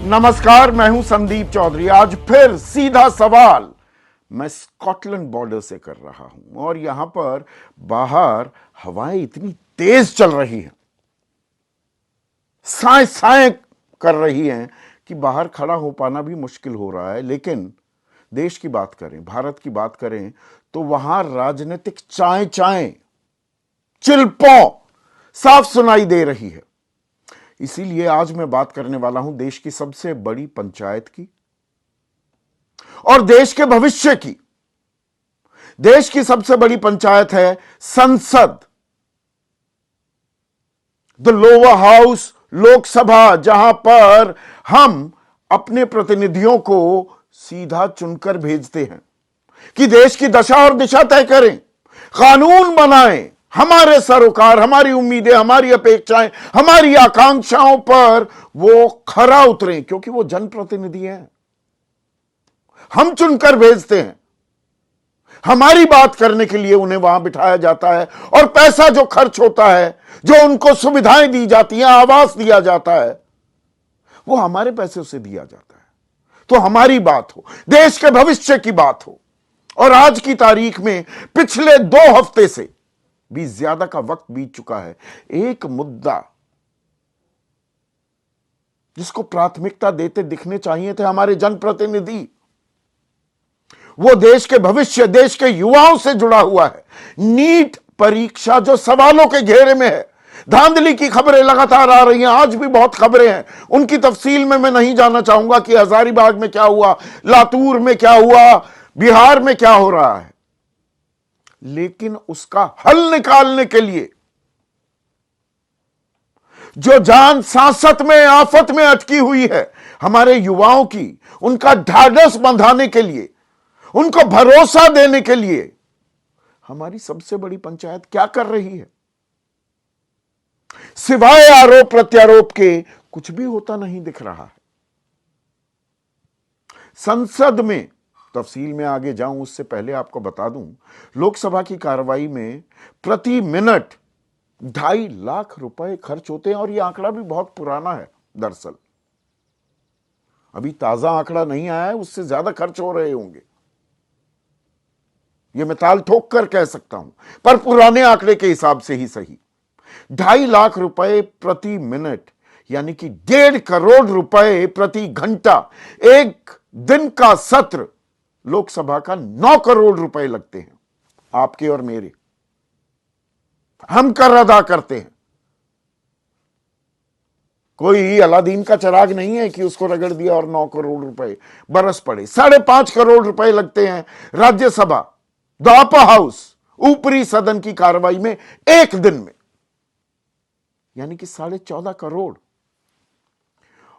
नमस्कार, मैं हूं संदीप चौधरी। आज फिर सीधा सवाल मैं स्कॉटलैंड बॉर्डर से कर रहा हूं और यहां पर बाहर हवाएं इतनी तेज चल रही हैं, साए साए कर रही हैं कि बाहर खड़ा हो पाना भी मुश्किल हो रहा है। लेकिन देश की बात करें, भारत की बात करें तो वहां राजनीतिक चाय चाय चिल्पों साफ सुनाई दे रही है। इसीलिए आज मैं बात करने वाला हूं देश की सबसे बड़ी पंचायत की और देश के भविष्य की। देश की सबसे बड़ी पंचायत है संसद, द लोअर हाउस, लोकसभा, जहां पर हम अपने प्रतिनिधियों को सीधा चुनकर भेजते हैं कि देश की दशा और दिशा तय करें, कानून बनाएं, हमारे सरोकार, हमारी उम्मीदें, हमारी अपेक्षाएं, हमारी आकांक्षाओं पर वो खरा उतरें, क्योंकि वो जनप्रतिनिधि हैं। हम चुनकर भेजते हैं, हमारी बात करने के लिए उन्हें वहां बिठाया जाता है और पैसा जो खर्च होता है, जो उनको सुविधाएं दी जाती हैं, आवास दिया जाता है, वो हमारे पैसे से दिया जाता है। तो हमारी बात हो, देश के भविष्य की बात हो। और आज की तारीख में पिछले 2 हफ्ते से भी ज्यादा का वक्त बीत चुका है, एक मुद्दा जिसको प्राथमिकता देते दिखने चाहिए थे हमारे जनप्रतिनिधि, वो देश के भविष्य, देश के युवाओं से जुड़ा हुआ है। नीट परीक्षा जो सवालों के घेरे में है, धांधली की खबरें लगातार आ रही हैं, आज भी बहुत खबरें हैं, उनकी तफसील में मैं नहीं जाना चाहूंगा कि हजारीबाग में क्या हुआ, लातूर में क्या हुआ, बिहार में क्या हो रहा है। लेकिन उसका हल निकालने के लिए जो जान सांसत में, आफत में अटकी हुई है हमारे युवाओं की, उनका ढाढ़स बंधाने के लिए, उनको भरोसा देने के लिए हमारी सबसे बड़ी पंचायत क्या कर रही है? सिवाय आरोप प्रत्यारोप के कुछ भी होता नहीं दिख रहा है। संसद में तफसील में आगे जाऊं उससे पहले आपको बता दूं, लोकसभा की कार्रवाई में प्रति मिनट 2.5 लाख रुपए खर्च होते हैं और यह आंकड़ा भी बहुत पुराना है। दरअसल अभी ताजा आंकड़ा नहीं आया है, उससे ज्यादा खर्च हो रहे होंगे, यह मैं ताल ठोक कर कह सकता हूं, पर पुराने आंकड़े के हिसाब से ही सही। 2.5 लाख रुपए प्रति मिनट, यानी कि 1.5 करोड़ रुपए प्रति घंटा। एक दिन का सत्र लोकसभा का 9 करोड़ रुपए लगते हैं, आपके और मेरे। हम कर अदा करते हैं। कोई अलादीन का चिराग नहीं है कि उसको रगड़ दिया और 9 करोड़ रुपए बरस पड़े। 5.5 करोड़ रुपए लगते हैं राज्यसभा, द अपर हाउस, ऊपरी सदन की कार्रवाई में एक दिन में, यानी कि 14.5 करोड़।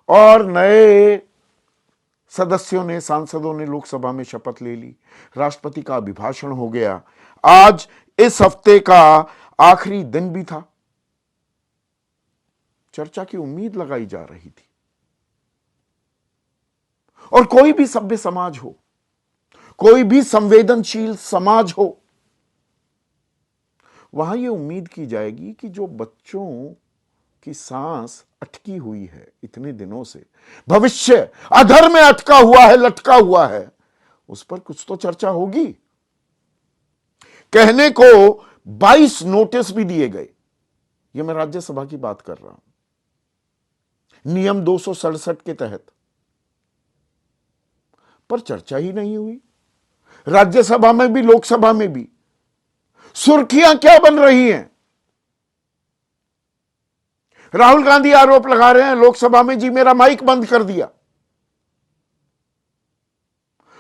और नए सदस्यों ने, सांसदों ने लोकसभा में शपथ ले ली, राष्ट्रपति का अभिभाषण हो गया। आज इस हफ्ते का आखिरी दिन भी था। चर्चा की उम्मीद लगाई जा रही थी। और कोई भी सभ्य समाज हो, कोई भी संवेदनशील समाज हो, वहां यह उम्मीद की जाएगी कि जो बच्चों की सांस अटकी हुई है इतने दिनों से, भविष्य अधर में अटका हुआ है, लटका हुआ है, उस पर कुछ तो चर्चा होगी। कहने को 22 नोटिस भी दिए गए, यह मैं राज्यसभा की बात कर रहा हूं, नियम 267 के तहत, पर चर्चा ही नहीं हुई। राज्यसभा में भी, लोकसभा में भी सुर्खियां क्या बन रही हैं? राहुल गांधी आरोप लगा रहे हैं लोकसभा में, जी मेरा माइक बंद कर दिया।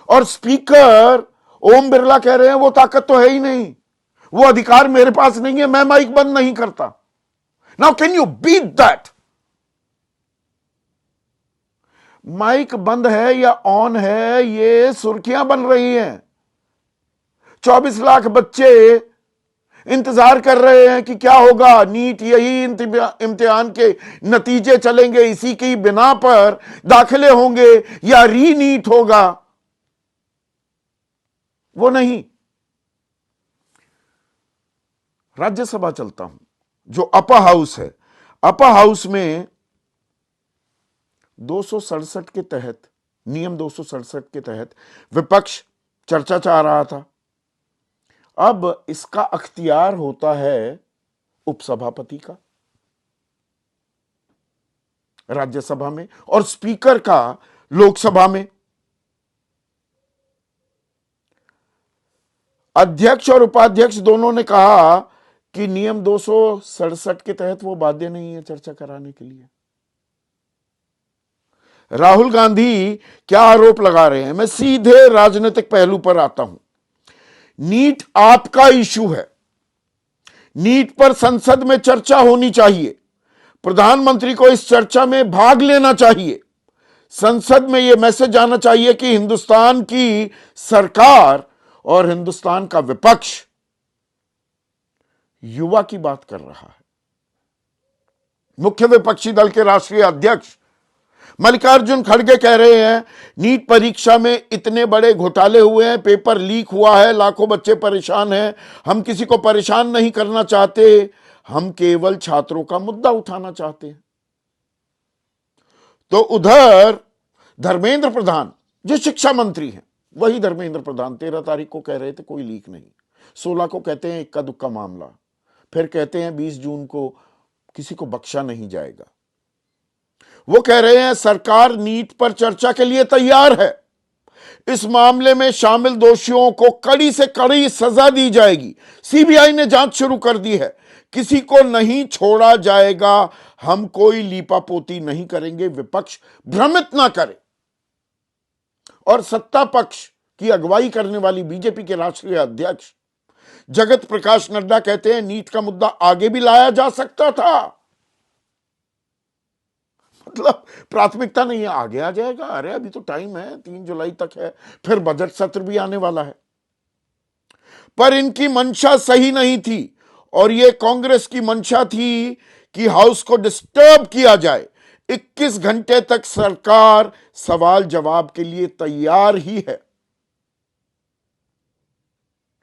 और स्पीकर ओम बिरला कह रहे हैं वो ताकत तो है ही नहीं, वो अधिकार मेरे पास नहीं है, मैं माइक बंद नहीं करता। Now can you beat that? Mic बंद है या ऑन है, ये सुर्खियां बन रही हैं। 24 लाख बच्चे इंतजार कर रहे हैं कि क्या होगा, नीट, यही इम्तिहान के नतीजे चलेंगे, इसी की बिना पर दाखिले होंगे या री नीट होगा। वो नहीं। राज्यसभा चलता हूं, जो अपर हाउस है। अपर हाउस में 267 के तहत, नियम 267 के तहत विपक्ष चर्चा चाह रहा था। अब इसका अख्तियार होता है उपसभापति का राज्यसभा में और स्पीकर का लोकसभा में। अध्यक्ष और उपाध्यक्ष दोनों ने कहा कि नियम 267 के तहत वो बाध्य नहीं है चर्चा कराने के लिए। राहुल गांधी क्या आरोप लगा रहे हैं? मैं सीधे राजनीतिक पहलू पर आता हूं। नीट आपका इशू है, नीट पर संसद में चर्चा होनी चाहिए, प्रधानमंत्री को इस चर्चा में भाग लेना चाहिए, संसद में यह मैसेज आना चाहिए कि हिंदुस्तान की सरकार और हिंदुस्तान का विपक्ष युवा की बात कर रहा है। मुख्य विपक्षी दल के राष्ट्रीय अध्यक्ष मल्लिकार्जुन खड़गे कह रहे हैं नीट परीक्षा में इतने बड़े घोटाले हुए हैं, पेपर लीक हुआ है, लाखों बच्चे परेशान हैं, हम किसी को परेशान नहीं करना चाहते, हम केवल छात्रों का मुद्दा उठाना चाहते हैं। तो उधर धर्मेंद्र प्रधान जो शिक्षा मंत्री हैं, वही धर्मेंद्र प्रधान 13 तारीख को कह रहे थे कोई लीक नहीं, 16 को कहते हैं इक्का दुक्का मामला, फिर कहते हैं 20 जून को किसी को बख्शा नहीं जाएगा। वो कह रहे हैं सरकार नीट पर चर्चा के लिए तैयार है, इस मामले में शामिल दोषियों को कड़ी से कड़ी सजा दी जाएगी, सीबीआई ने जांच शुरू कर दी है, किसी को नहीं छोड़ा जाएगा, हम कोई लीपापोती नहीं करेंगे, विपक्ष भ्रमित ना करे। और सत्ता पक्ष की अगुवाई करने वाली बीजेपी के राष्ट्रीय अध्यक्ष जगत प्रकाश नड्डा कहते हैं नीट का मुद्दा आगे भी लाया जा सकता था, मतलब प्राथमिकता नहीं है, आगे आ जाएगा, अरे अभी तो टाइम है, 3 जुलाई तक है, फिर बजट सत्र भी आने वाला है। पर इनकी मंशा सही नहीं थी और यह कांग्रेस की मंशा थी कि हाउस को डिस्टर्ब किया जाए। 21 घंटे तक सरकार सवाल जवाब के लिए तैयार ही है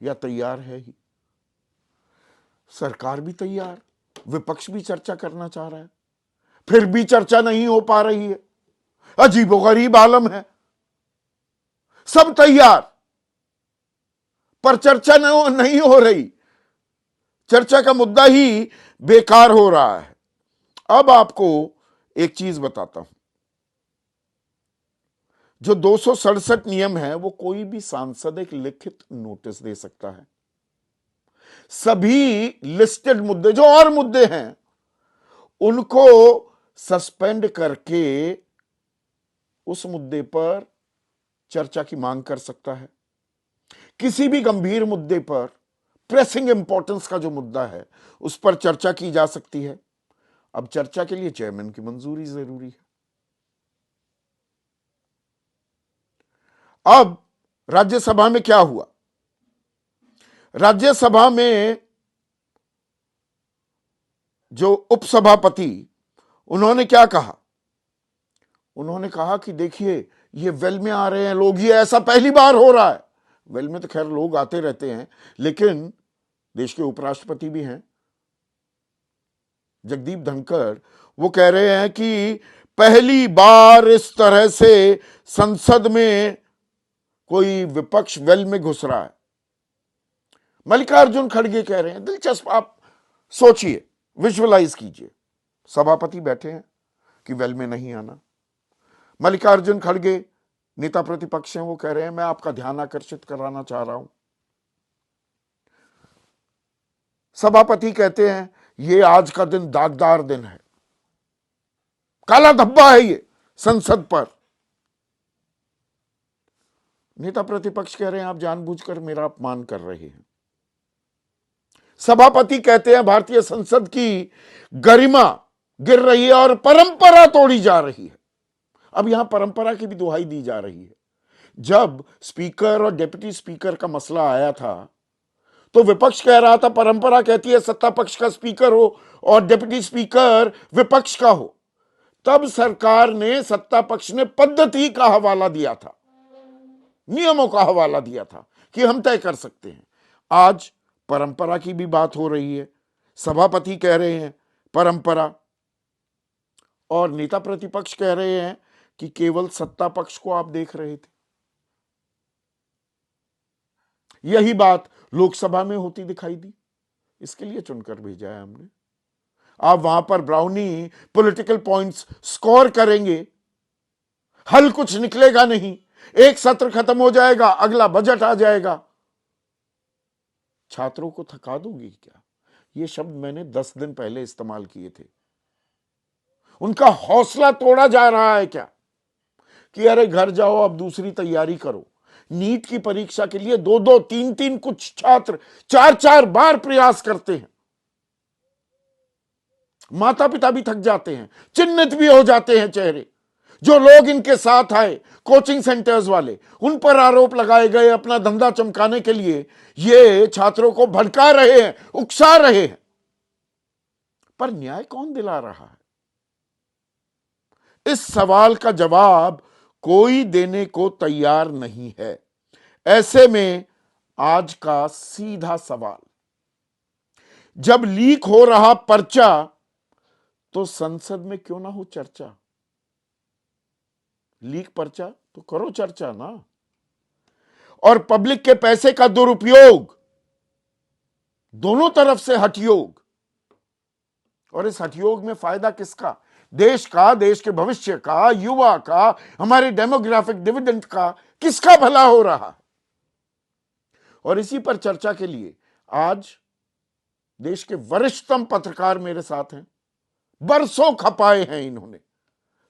या तैयार है ही। सरकार भी तैयार, विपक्ष भी चर्चा करना चाह रहा है, फिर भी चर्चा नहीं हो पा रही है। अजीबोगरीब आलम है, सब तैयार पर चर्चा नहीं हो रही, चर्चा का मुद्दा ही बेकार हो रहा है। अब आपको एक चीज बताता हूं, जो 267 नियम है वो कोई भी सांसद एक लिखित नोटिस दे सकता है। सभी लिस्टेड मुद्दे जो और मुद्दे हैं उनको सस्पेंड करके उस मुद्दे पर चर्चा की मांग कर सकता है। किसी भी गंभीर मुद्दे पर, प्रेसिंग इंपॉर्टेंस का जो मुद्दा है उस पर चर्चा की जा सकती है। अब चर्चा के लिए चेयरमैन की मंजूरी जरूरी है। अब राज्यसभा में क्या हुआ? राज्यसभा में जो उपसभापति, उन्होंने क्या कहा? उन्होंने कहा कि देखिए ये वेल में आ रहे हैं लोग, ये ऐसा पहली बार हो रहा है। वेल में तो खैर लोग आते रहते हैं, लेकिन देश के उपराष्ट्रपति भी हैं जगदीप धनखड़, वो कह रहे हैं कि पहली बार इस तरह से संसद में कोई विपक्ष वेल में घुस रहा है। मल्लिकार्जुन खड़गे कह रहे हैं, दिलचस्प, आप सोचिए, विजुअलाइज कीजिए, सभापति बैठे हैं कि वेल में नहीं आना। मल्लिकार्जुन खड़गे नेता प्रतिपक्ष हैं, वो कह रहे हैं मैं आपका ध्यान आकर्षित कराना चाह रहा हूं। सभापति कहते हैं ये आज का दिन दागदार दिन है, काला धब्बा है ये संसद पर। नेता प्रतिपक्ष कह रहे हैं आप जानबूझकर मेरा अपमान कर रहे हैं। सभापति कहते हैं भारतीय संसद की गरिमा गिर रही है और परंपरा तोड़ी जा रही है। अब यहां परंपरा की भी दुहाई दी जा रही है। जब स्पीकर और डिप्टी स्पीकर का मसला आया था तो विपक्ष कह रहा था परंपरा कहती है सत्ता पक्ष का स्पीकर हो और डिप्टी स्पीकर विपक्ष का हो। तब सरकार ने, सत्ता पक्ष ने पद्धति का हवाला दिया था, नियमों का हवाला दिया था कि हम तय कर सकते हैं। आज परंपरा की भी बात हो रही है, सभापति कह रहे हैं परंपरा और नेता प्रतिपक्ष कह रहे हैं कि केवल सत्ता पक्ष को आप देख रहे थे? यही बात लोकसभा में होती दिखाई दी, इसके लिए चुनकर भेजा है हमने। आप वहां पर ब्राउनी पॉलिटिकल पॉइंट्स स्कोर करेंगे, हल कुछ निकलेगा नहीं, एक सत्र खत्म हो जाएगा, अगला बजट आ जाएगा। छात्रों को थका दोगी क्या? ये शब्द मैंने 10 दिन पहले इस्तेमाल किए थे। उनका हौसला तोड़ा जा रहा है क्या कि अरे घर जाओ, अब दूसरी तैयारी करो। नीट की परीक्षा के लिए 2-2, 3-3 कुछ छात्र 4-4 बार प्रयास करते हैं। माता पिता भी थक जाते हैं, चिन्हित भी हो जाते हैं चेहरे। जो लोग इनके साथ आए, कोचिंग सेंटर्स वाले, उन पर आरोप लगाए गए अपना धंधा चमकाने के लिए। ये छात्रों को भड़का रहे हैं, उकसा रहे हैं, पर न्याय कौन दिला रहा है? इस सवाल का जवाब कोई देने को तैयार नहीं है। ऐसे में आज का सीधा सवाल, जब लीक हो रहा पर्चा तो संसद में क्यों ना हो चर्चा? लीक पर्चा तो करो चर्चा ना। और पब्लिक के पैसे का दुरुपयोग, दोनों तरफ से हठयोग, और इस हठयोग में फायदा किसका? देश का, देश के भविष्य का, युवा का, हमारे डेमोग्राफिक डिविडेंड का, किसका भला हो रहा है? और इसी पर चर्चा के लिए आज देश के वरिष्ठतम पत्रकार मेरे साथ हैं। बरसों खपाए हैं इन्होंने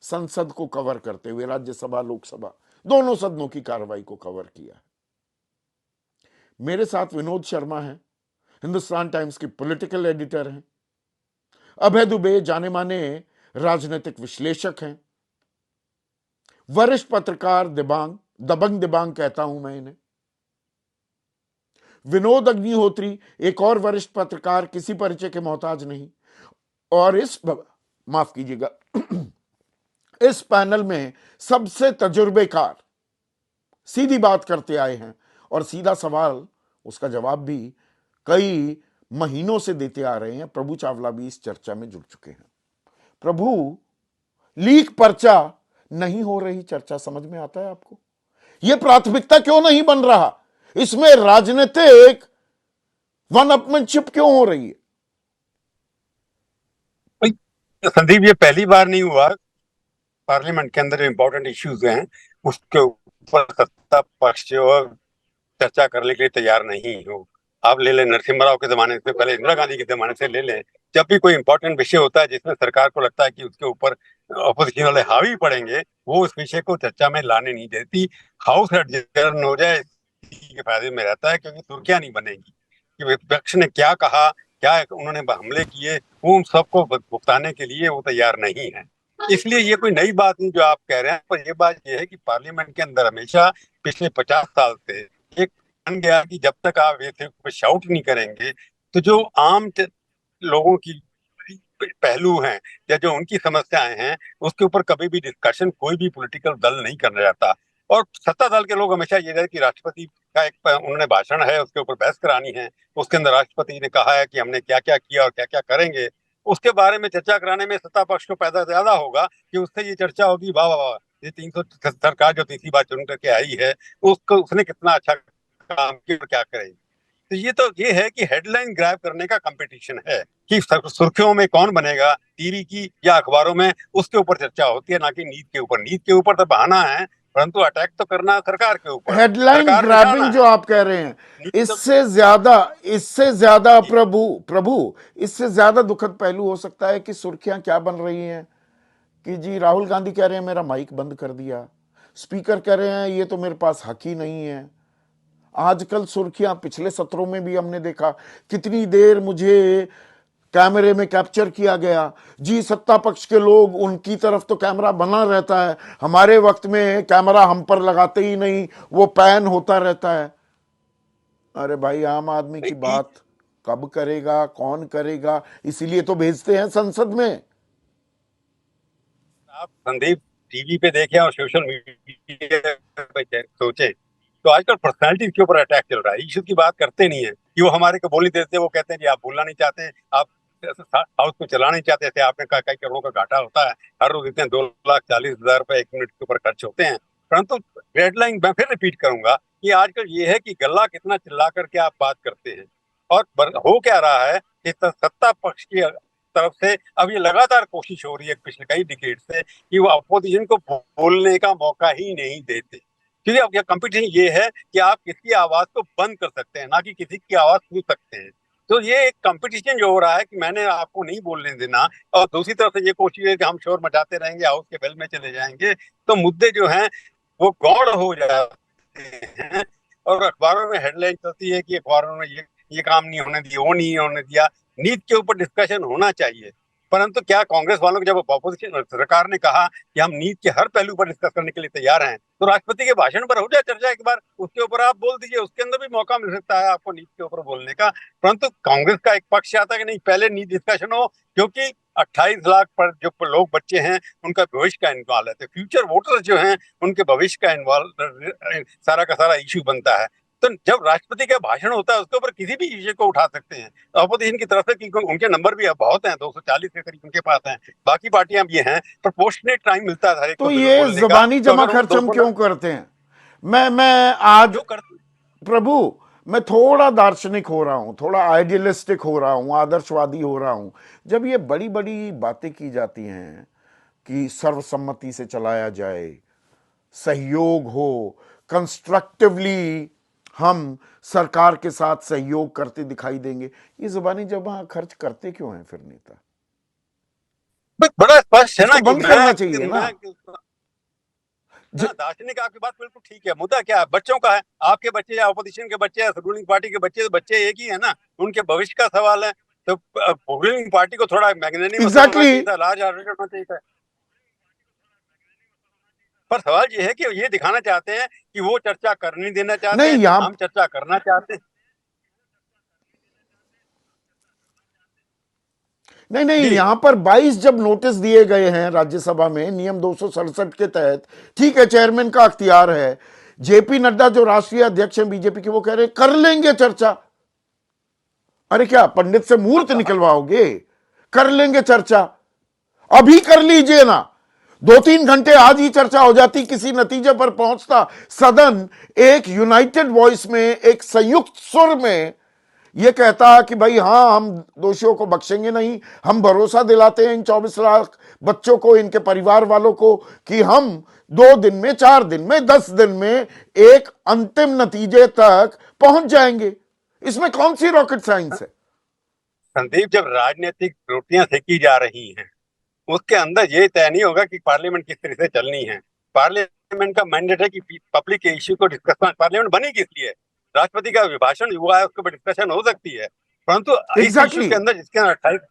संसद को कवर करते हुए, राज्यसभा लोकसभा दोनों सदनों की कार्रवाई को कवर किया है। मेरे साथ विनोद शर्मा हैं, हिंदुस्तान टाइम्स के पॉलिटिकल एडिटर हैं। अभय दुबे जाने माने राजनीतिक विश्लेषक हैं। वरिष्ठ पत्रकार दिबांग, दबंग दिबांग कहता हूं मैं इन्हें। विनोद अग्निहोत्री एक और वरिष्ठ पत्रकार, किसी परिचय के मोहताज नहीं। और माफ कीजिएगा, इस पैनल में सबसे तजुर्बेकार, सीधी बात करते आए हैं और सीधा सवाल, उसका जवाब भी कई महीनों से देते आ रहे हैं। प्रभु चावला भी इस चर्चा में जुड़ चुके हैं। प्रभु, लीक पर्चा नहीं हो रही चर्चा समझ में आता है आपको? यह प्राथमिकता क्यों नहीं बन रहा? इसमें राजनीतिक वन अपमैनशिप क्यों हो रही है? संदीप, ये पहली बार नहीं हुआ। पार्लियामेंट के अंदर इंपॉर्टेंट इश्यूज हैं, उसके ऊपर सत्ता पक्ष और चर्चा करने के लिए तैयार नहीं हो। आप ले लें नरसिम्हा राव के जमाने से, पहले इंदिरा गांधी के जमाने से ले लें। जब भी कोई इंपॉर्टेंट विषय होता है जिसमें सरकार को लगता है कि उसके ऊपर अपोजिशन वाले हावी पड़ेंगे, वो उस विषय को चर्चा में लाने नहीं देती। हाउस एडजर्न हो जाए, इसी के फायदे में रहता है, क्योंकि सुर्खियां नहीं बनेगी कि विपक्ष ने क्या कहा, क्या उन्होंने हमले किए, वो सबको भुगताने के लिए वो तैयार नहीं है। इसलिए ये कोई नई बात नहीं जो आप कह रहे हैं, पर ये बात ये है कि पार्लियामेंट के अंदर हमेशा पिछले 50 साल से एक बन गया कि जब तक आप ये शाउट नहीं करेंगे, तो जो आम लोगों की पहलू हैं या जो उनकी समस्याएं हैं, उसके ऊपर कभी भी डिस्कशन कोई भी पॉलिटिकल दल नहीं करना चाहता। और सत्ता दल के लोग हमेशा ये है कि राष्ट्रपति का एक उन्होंने भाषण है, उसके ऊपर बहस करानी है, उसके अंदर राष्ट्रपति ने कहा है कि हमने क्या क्या किया और क्या क्या करेंगे, उसके बारे में चर्चा कराने में सत्ता पक्ष को फायदा ज्यादा होगा कि उससे ये चर्चा होगी, वाह वाह वाह, ये 300 सरकार जो तीसरी बार चुन करके आई है, उसको उसने कितना अच्छा काम किया, क्या करेगी। तो ये है कि हेडलाइन ग्रैब करने का कंपटीशन है कि सुर्खियों में कौन बनेगा, टीवी की या अखबारों में, उसके ऊपर चर्चा होती है, ना कि नीति के ऊपर। नीति के ऊपर तो बहाना है, परंतु अटैक तो करना सरकार के ऊपर, हेडलाइन सरकार निशाना ग्रैबिंग जो है। आप कह रहे हैं, इससे ज्यादा प्रभु प्रभु इससे ज्यादा दुखद पहलू हो सकता है कि सुर्खियां क्या बन रही हैं कि जी राहुल गांधी कह रहे हैं मेरा माइक बंद कर दिया, स्पीकर कह रहे हैं ये तो मेरे पास हक ही नहीं है। आजकल सुर्खियां, पिछले सत्रों में भी हमने देखा कितनी देर मुझे कैमरे में कैप्चर किया गया। जी सत्ता पक्ष के लोग, उनकी तरफ तो कैमरा बना रहता है, हमारे वक्त में कैमरा हम पर लगाते ही नहीं, वो पैन होता रहता है। अरे भाई, आम आदमी की बात कब करेगा, कौन करेगा, इसीलिए तो भेजते हैं संसद में। आप संदीप टीवी पे देखें और सोशल मीडिया पे सोचे, तो आजकल पर्सनैलिटी के ऊपर अटैक चल रहा है। इश्यू की बात करते नहीं है कि वो हमारे को बोली देते, वो कहते हैं कि आप बोलना नहीं चाहते, आप हाउस को चलाना नहीं चाहते थे। आपने कहा कई करोड़ों का घाटा होता है, हर रोज इतने 2,40,000 रुपए 1 मिनट के ऊपर खर्च होते हैं। परंतु हेडलाइन मैं फिर रिपीट करूंगा कि आजकल ये है कि गला कितना चिल्ला करके आप बात करते हैं, और हो क्या रहा है कि सत्ता पक्ष की तरफ से अब ये लगातार कोशिश हो रही है पिछले कई डिकेड से कि वो अपोजिशन को बोलने का मौका ही नहीं देते। क्योंकि अब यह कंपटीशन ये है कि आप किसकी आवाज को बंद कर सकते हैं, ना कि किसी की आवाज सुन सकते हैं। तो ये एक कंपटीशन जो हो रहा है कि मैंने आपको नहीं बोलने देना, और दूसरी तरफ से ये कोशिश है कि हम शोर मचाते रहेंगे, हाउस के बेल में चले जाएंगे, तो मुद्दे जो हैं वो गौड़ हो जाते हैं। और अखबारों में हेडलाइन चलती है कि अखबारों ने ये काम नहीं होने दिया, वो नहीं होने दिया। नीति के ऊपर डिस्कशन होना चाहिए, परंतु क्या कांग्रेस वालों को जब अपोजिशन सरकार ने कहा कि हम नीति के हर पहलू पर डिस्कस करने के लिए तैयार हैं, तो राष्ट्रपति के भाषण पर हो जाए चर्चा एक बार, उसके ऊपर आप बोल दीजिए, उसके अंदर भी मौका मिल सकता है आपको नीति के ऊपर बोलने का। परंतु कांग्रेस का एक पक्ष आता है कि नहीं, पहले नीति डिस्कशन हो, क्योंकि 28 लाख पर जो लोग बच्चे हैं उनका भविष्य का इन्वॉल्व है, तो फ्यूचर वोटर्स जो हैं उनके भविष्य का इन्वॉल्व सारा का सारा इश्यू बनता है। तो जब राष्ट्रपति का भाषण होता है उसके ऊपर किसी भी इश्यू को उठा सकते हैं अपोजिशन की तरफ से, क्योंकि उनके नंबर भी अब बहुत हैं, 240 के करीब उनके पास हैं, बाकी पार्टियां भी हैं, प्रोपोर्शनेट टाइम मिलता है हर एक को तो ये बोलने का। जबानी तो जमा अगर उन खर्च हम 200 क्यों करते हैं? मैं आज जो करते प्रभु, मैं थोड़ा दार्शनिक हो रहा हूं, थोड़ा आइडियलिस्टिक हो रहा हूं, आदर्शवादी हो रहा हूं। जब ये बड़ी बड़ी बातें की जाती हैं कि सर्वसम्मति से चलाया जाए, सहयोग हो, कंस्ट्रक्टिवली हम सरकार के साथ सहयोग करते दिखाई देंगे, ये जुबानी जमा खर्च करते क्यों हैं फिर नेता? बड़ा स्पष्ट है ना इसको कि बंद करना चाहिए ना। ज, दार्शनिक आपकी बात बिल्कुल ठीक है। मुद्दा क्या है? बच्चों का है। आपके बच्चे या अपोजिशन के बच्चे या रूलिंग पार्टी के बच्चे, तो बच्चे एक ही है ना, उनके भविष्य का सवाल है। तो रूलिंग पार्टी को थोड़ा मैग्नेनिमस होना एग्जैक्टली चाहिए था, लार्ज हार्टेड होना चाहिए था। पर सवाल ये है कि ये दिखाना चाहते हैं कि वो चर्चा करने देना चाहते नहीं, हैं, यहां हम चर्चा करना चाहते हैं। नहीं नहीं, जी, यहां पर 22 जब नोटिस दिए गए हैं राज्यसभा में नियम 267 के तहत, ठीक है, चेयरमैन का अख्तियार है। जेपी नड्डा जो राष्ट्रीय अध्यक्ष हैं बीजेपी के, वो कह रहे हैं कर लेंगे चर्चा। अरे क्या पंडित से मुहूर्त निकलवाओगे? कर लेंगे चर्चा, अभी कर लीजिए ना। 2-3 घंटे आज ही चर्चा हो जाती, किसी नतीजे पर पहुंचता सदन, एक यूनाइटेड वॉइस में, एक संयुक्त सुर में यह कहता कि भाई हां, हम दोषियों को बख्शेंगे नहीं, हम भरोसा दिलाते हैं इन 24 लाख बच्चों को, इनके परिवार वालों को, कि हम 2 दिन में, 4 दिन में, 10 दिन में एक अंतिम नतीजे तक पहुंच जाएंगे। इसमें कौन सी रॉकेट साइंस है? संदीप, जब राजनीतिक रोटियां सेकी जा रही हैं उसके अंदर ये तय नहीं होगा कि पार्लियामेंट किस तरह से चलनी है। पार्लियामेंट का मैंडेट है कि पब्लिक के इश्यू को डिस्कस, पार्लियामेंट बनी किस लिए? राष्ट्रपति का अभिभाषण हुआ है, उसके ऊपर डिस्कशन हो सकती है, परंतु इस इश्यू एग्जैक्टली के अंदर जिसके अंदर 28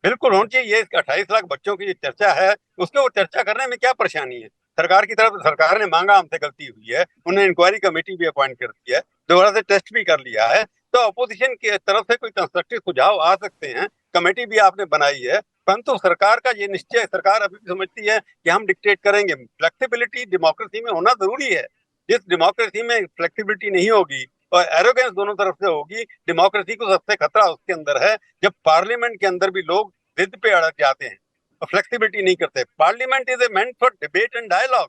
बिल्कुल होनी चाहिए, ये 28 लाख बच्चों की जो चर्चा है उसके ऊपर चर्चा करने में क्या परेशानी है? सरकार की तरफ, सरकार ने मांगा, हमसे गलती हुई है, उन्होंने इंक्वायरी कमेटी भी अपॉइंट कर दी है, दोबारा से टेस्ट भी कर लिया है, तो अपोजिशन की तरफ से कोई कंस्ट्रक्टिव सुझाव आ सकते हैं, कमेटी भी आपने बनाई है। परंतु सरकार का ये निश्चय, सरकार अभी भी समझती है कि हम डिक्टेट करेंगे। फ्लेक्सिबिलिटी डेमोक्रेसी में होना जरूरी है। जिस डेमोक्रेसी में फ्लेक्सिबिलिटी नहीं होगी और एरोगेंस दोनों तरफ से होगी, डेमोक्रेसी को सबसे खतरा उसके अंदर है जब पार्लियामेंट के अंदर भी लोग जिद पे अड़क जाते हैं और फ्लेक्सिबिलिटी नहीं करते। Parliament is a meant for debate and dialogue.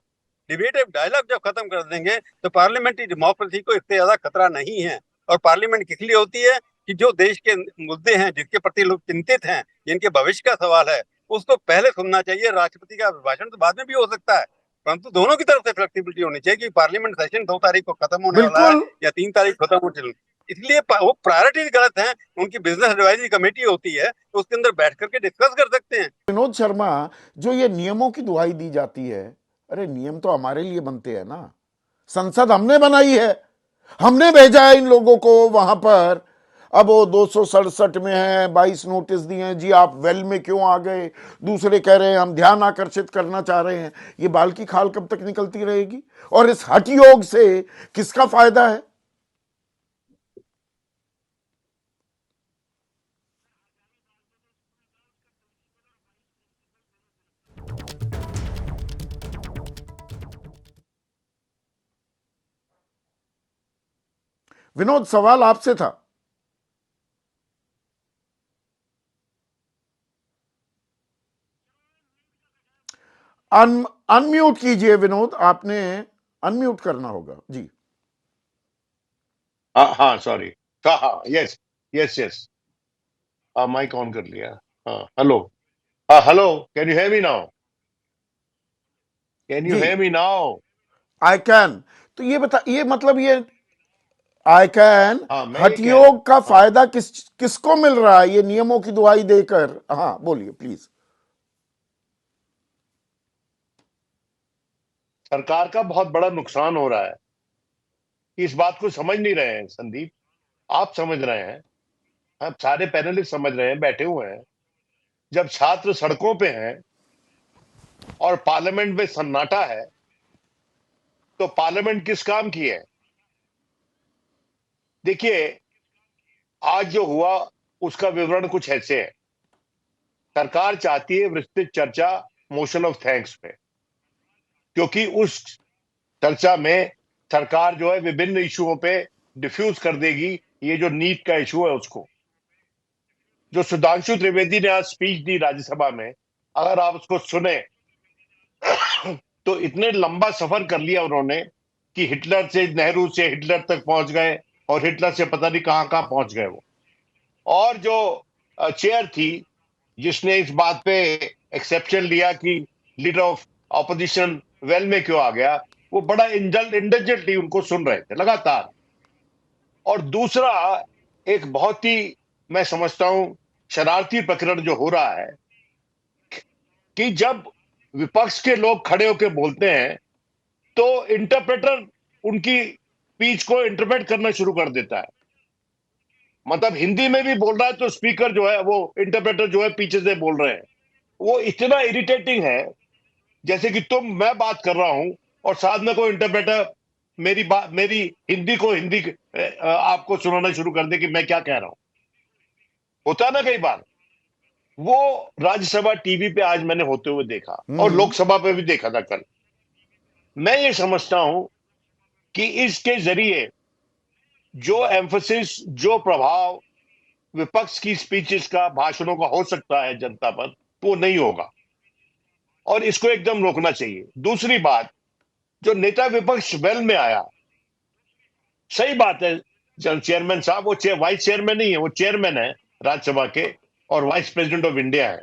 Debate and dialogue जब खत्म कर देंगे तो पार्लियामेंट्री डेमोक्रेसी को इससे ज्यादा खतरा नहीं है। और पार्लियामेंट किस लिए होती है? कि जो देश के मुद्दे हैं, जिसके प्रति लोग चिंतित हैं, जिनके भविष्य का सवाल है, उसको पहले सुनना चाहिए। राष्ट्रपति का अभिभाषण तो बाद में भी हो सकता है, परंतु दोनों की तरफ से फ्लेक्सिबिलिटी होनी चाहिए कि पार्लियामेंट सेशन 2 तारीख को खत्म होने वाला है बिल्कुल। या 3 तारीख खत्म हो चल, इसलिए वो प्रायोरिटीज गलत है। उनकी बिजनेस एडवाइजरी कमेटी होती है, तो उसके अंदर बैठ करके डिस्कस कर सकते हैं। विनोद शर्मा, जो ये नियमों की दुहाई दी जाती है, अरे नियम तो हमारे लिए बनते हैं ना, संसद हमने बनाई है, हमने भेजा है इन लोगों को वहां पर। अब वो 267 में है, 22 नोटिस दिए हैं, जी आप वेल में क्यों आ गए? दूसरे कह रहे हैं हम ध्यान आकर्षित करना चाह रहे हैं। ये बाल की खाल कब तक निकलती रहेगी? और इस हठ योग से किसका फायदा है? विनोद, सवाल आपसे था। अनम्यूट कीजिए विनोद, आपने अनम्यूट करना होगा जी। हाँ हाँ सॉरी। हाँ हाँ yes yes yes. Mic on कर लिया। हाँ हेलो। हाँ hello, can you hear me now? Can you जी hear me now? I can. तो ये बता, ये मतलब ये आई कैन हाँ मैं ये हठ कह रहा हूँ। योग का हाँ, फायदा किसको मिल रहा है, ये नियमों की दुहाई देकर? हाँ बोलिए प्लीज। सरकार का बहुत बड़ा नुकसान हो रहा है। इस बात को समझ नहीं रहे हैं संदीप। आप समझ रहे हैं, हम सारे पैनलिस्ट समझ रहे हैं, बैठे हुए हैं। जब छात्र सड़कों पे हैं और पार्लियामेंट में सन्नाटा है, तो पार्लियामेंट किस काम की है? देखिए, आज जो हुआ उसका विवरण कुछ ऐसे है। सरकार चाहती है विस्तृत चर्चा मोशन ऑफ थैंक्स पे, क्योंकि उस चर्चा में सरकार जो है विभिन्न इशुओं पे डिफ्यूज कर देगी। ये जो नीट का इशू है उसको, जो सुधांशु त्रिवेदी ने आज स्पीच दी राज्यसभा में, अगर आप उसको सुने तो इतने लंबा सफर कर लिया उन्होंने कि हिटलर से, नेहरू से हिटलर तक पहुंच गए, और हिटलर से पता नहीं कहां कहां पहुंच गए वो। और जो चेयर थी जिसने इस बात पे एक्सेप्शन लिया कि लीडर ऑफ ऑपोजिशन वेल में क्यों आ गया, वो बड़ा इंडल्जेंटली उनको सुन रहे थे लगातार। और दूसरा, एक बहुत ही, मैं समझता हूं, शरारती प्रकरण जो हो रहा है कि जब विपक्ष के लोग खड़े होकर बोलते हैं तो इंटरप्रेटर उनकी स्पीच को इंटरप्रेट करना शुरू कर देता है। मतलब हिंदी में भी बोल रहा है तो स्पीकर जो है, वो इंटरप्रेटर जो है पीछे से बोल रहे हैं। वो इतना इरिटेटिंग है, जैसे कि मैं बात कर रहा हूं और साथ में कोई इंटरप्रेटर मेरी हिंदी को हिंदी आपको सुनाना शुरू कर दे कि मैं क्या कह रहा हूं। होता ना कई बार। वो राज्यसभा टीवी पे आज मैंने होते हुए देखा, और लोकसभा पे भी देखा था कल। मैं ये समझता हूं कि इसके जरिए जो एम्फोसिस, जो प्रभाव विपक्ष की स्पीचेस का, भाषणों का हो सकता है जनता पर, वो नहीं होगा, और इसको एकदम रोकना चाहिए। दूसरी बात, जो नेता विपक्ष वेल में आया, सही बात है, चेयरमैन साहब, वो वाइस चेयरमैन नहीं है, वो चेयरमैन है राज्यसभा के, और वाइस प्रेसिडेंट ऑफ इंडिया है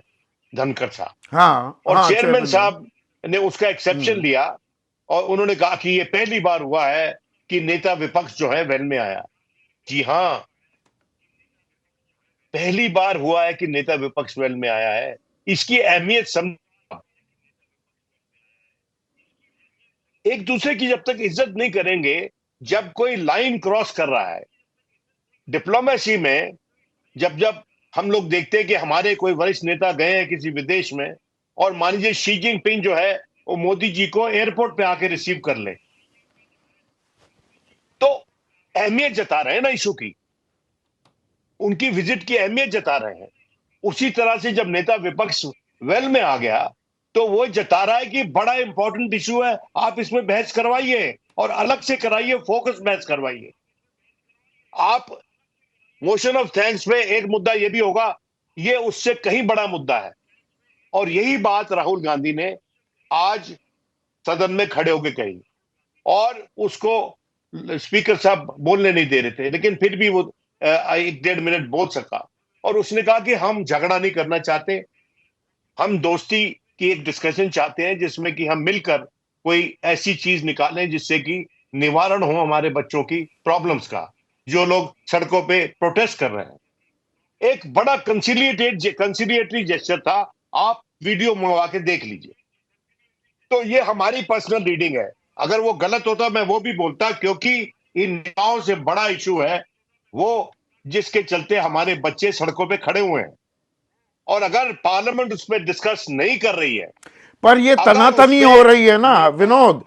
धनखड़ साहब। हाँ और हाँ चेयरमैन चेयरमैन है। साहब ने उसका एक्सेप्शन लिया, और उन्होंने कहा कि ये पहली बार हुआ है कि नेता विपक्ष जो है वेल में आया। जी हाँ, पहली बार हुआ है कि नेता विपक्ष वेल में आया है। इसकी अहमियत समझ। एक दूसरे की जब तक इज्जत नहीं करेंगे, जब कोई लाइन क्रॉस कर रहा है डिप्लोमेसी में, जब जब हम लोग देखते हैं कि हमारे कोई वरिष्ठ नेता गए हैं किसी विदेश में, और मान लीजिए शी जिनपिंग जो है वो मोदी जी को एयरपोर्ट पे आके रिसीव कर ले, तो अहमियत जता रहे हैं ना इशू की, उनकी विजिट की अहमियत जता रहे हैं। उसी तरह से जब नेता विपक्ष वेल में आ गया, तो वो जता रहा है कि बड़ा इंपॉर्टेंट इशू है, आप इसमें बहस करवाइए, और अलग से कराइए, फोकस बहस करवाइए। आप मोशन ऑफ थैंक्स में एक मुद्दा ये भी होगा, ये उससे कहीं बड़ा मुद्दा है। और यही बात राहुल गांधी ने आज सदन में खड़े होकर कही, और उसको स्पीकर साहब बोलने नहीं दे रहे थे, लेकिन फिर भी वो 1-1.5 मिनट बोल सका। और उसने कहा कि हम झगड़ा नहीं करना चाहते, हम दोस्ती की एक डिस्कशन चाहते हैं, जिसमें कि हम मिलकर कोई ऐसी चीज निकालें जिससे कि निवारण हो हमारे बच्चों की प्रॉब्लम्स का, जो लोग सड़कों पे प्रोटेस्ट कर रहे हैं। एक बड़ा कंसिलिएटरी जेस्चर था। आप वीडियो मंगवा के देख लीजिए। तो ये हमारी पर्सनल रीडिंग है, अगर वो गलत होता मैं वो भी बोलता, क्योंकि इन नेताओं से बड़ा इशू है वो, जिसके चलते हमारे बच्चे सड़कों पे खड़े हुए हैं। और अगर पार्लियामेंट उस पर डिस्कस नहीं कर रही है, पर ये अगर उस तनातनी पे हो रही है ना विनोद,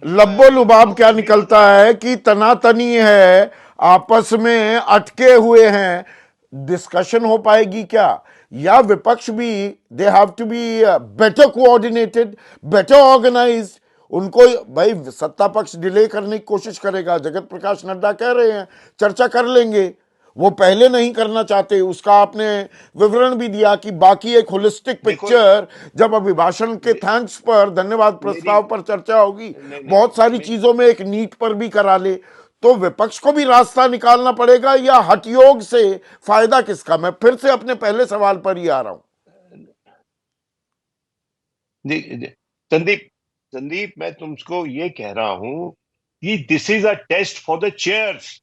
लब्बो लुबाब क्या निकलता है कि तनातनी है, आपस में अटके हुए हैं, डिस्कशन हो पाएगी क्या? या विपक्ष भी, they have to be better coordinated, better organised. उनको भाई सत्ता पक्ष डिले करने की कोशिश करेगा, जगत प्रकाश नड्डा कह रहे हैं चर्चा कर लेंगे, वो पहले नहीं करना चाहते, उसका आपने विवरण भी दिया कि बाकी एक होलिस्टिक देखो, पिक्चर जब अभिभाषण के थैंक्स पर, धन्यवाद प्रस्ताव मेरी पर चर्चा होगी, नहीं नहीं बहुत सारी मैं- चीजों में एक नीट पर भी करा ले, तो विपक्ष को भी रास्ता निकालना पड़ेगा, या हठयोग से फायदा किसका? मैं फिर से अपने पहले सवाल पर ही आ रहा हूं। संदीप संदीप, मैं तुमको ये कह रहा हूं कि this is a test for the chairs.